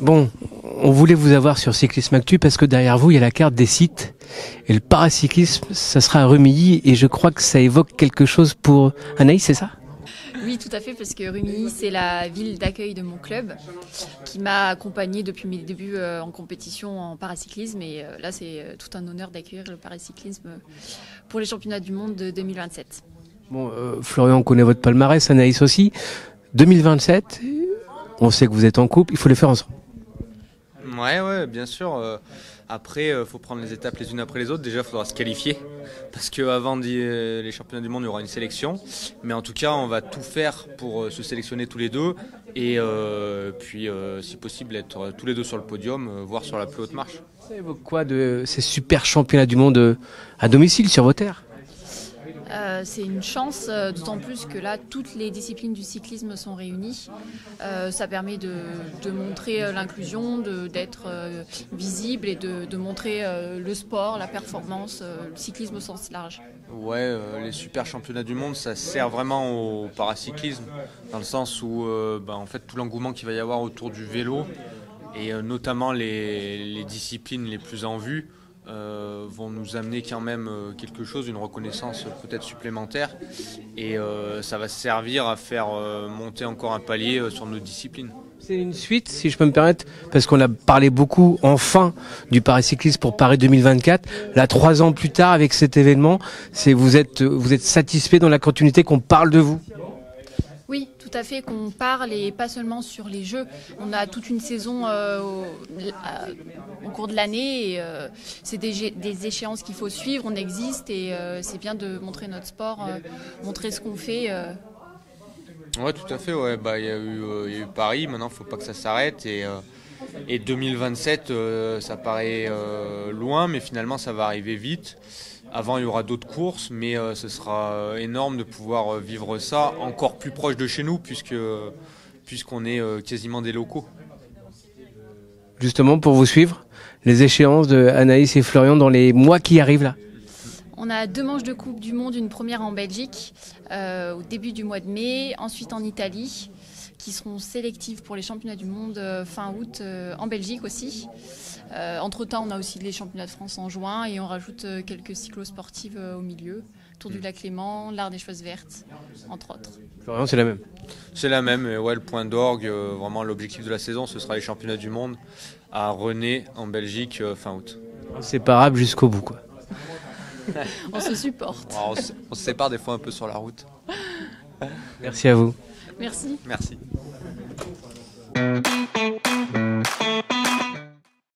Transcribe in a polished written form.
Bon, on voulait vous avoir sur Cyclisme Actu parce que derrière vous, il y a la carte des sites. Et le paracyclisme, ça sera à Rumilly. Et je crois que ça évoque quelque chose pour Anaïs, c'est ça? Oui, tout à fait, parce que Rumilly, c'est la ville d'accueil de mon club qui m'a accompagnée depuis mes débuts en compétition en paracyclisme. Et là, c'est tout un honneur d'accueillir le paracyclisme pour les championnats du monde de 2027. Bon, Florian, on connaît votre palmarès, Anaïs aussi. 2027, on sait que vous êtes en couple, il faut les faire ensemble. Ouais, bien sûr. Après, faut prendre les étapes les unes après les autres. Déjà, il faudra se qualifier parce qu'avant les championnats du monde, il y aura une sélection. Mais en tout cas, on va tout faire pour se sélectionner tous les deux et puis, si possible, être tous les deux sur le podium, voire sur la plus haute marche. Ça évoque quoi de ces super championnats du monde à domicile sur vos terres? C'est une chance, d'autant plus que là, toutes les disciplines du cyclisme sont réunies. Ça permet de montrer l'inclusion, d'être visible et de montrer le sport, la performance, le cyclisme au sens large. Ouais, les super championnats du monde, ça sert vraiment au paracyclisme, dans le sens où en fait, tout l'engouement qu'il va y avoir autour du vélo, et notamment les disciplines les plus en vue, vont nous amener quand même quelque chose, une reconnaissance peut-être supplémentaire, et ça va servir à faire monter encore un palier sur nos disciplines. C'est une suite, si je peux me permettre, parce qu'on a parlé beaucoup, enfin, du paracyclisme pour Paris 2024. Là, 3 ans plus tard, avec cet événement, vous êtes satisfait dans la continuité qu'on parle de vous? Oui, tout à fait, qu'on parle et pas seulement sur les jeux. On a toute une saison au cours de l'année et c'est des échéances qu'il faut suivre, on existe et c'est bien de montrer notre sport, montrer ce qu'on fait. Ouais, tout à fait. Ouais. Il y a eu Paris, maintenant il ne faut pas que ça s'arrête. Et 2027, ça paraît loin, mais finalement ça va arriver vite. Avant, il y aura d'autres courses, mais ce sera énorme de pouvoir vivre ça encore plus proche de chez nous, puisqu'on est quasiment des locaux. Justement, pour vous suivre, les échéances de Anaïs et Florian dans les mois qui arrivent là. On a 2 manches de Coupe du Monde, une première en Belgique au début du mois de mai, ensuite en Italie, qui seront sélectives pour les championnats du monde fin août en Belgique aussi. Entre-temps, on a aussi les championnats de France en juin et on rajoute quelques cyclosportives au milieu. Tour du Lac Léman, l'Art des Choses Vertes, entre autres. Florian, c'est la même. C'est la même, et ouais, le point d'orgue, vraiment l'objectif de la saison, ce sera les championnats du monde à René en Belgique fin août. Inséparable jusqu'au bout, quoi. On se supporte. Alors, on se sépare des fois un peu sur la route. Merci à vous. Merci. Merci.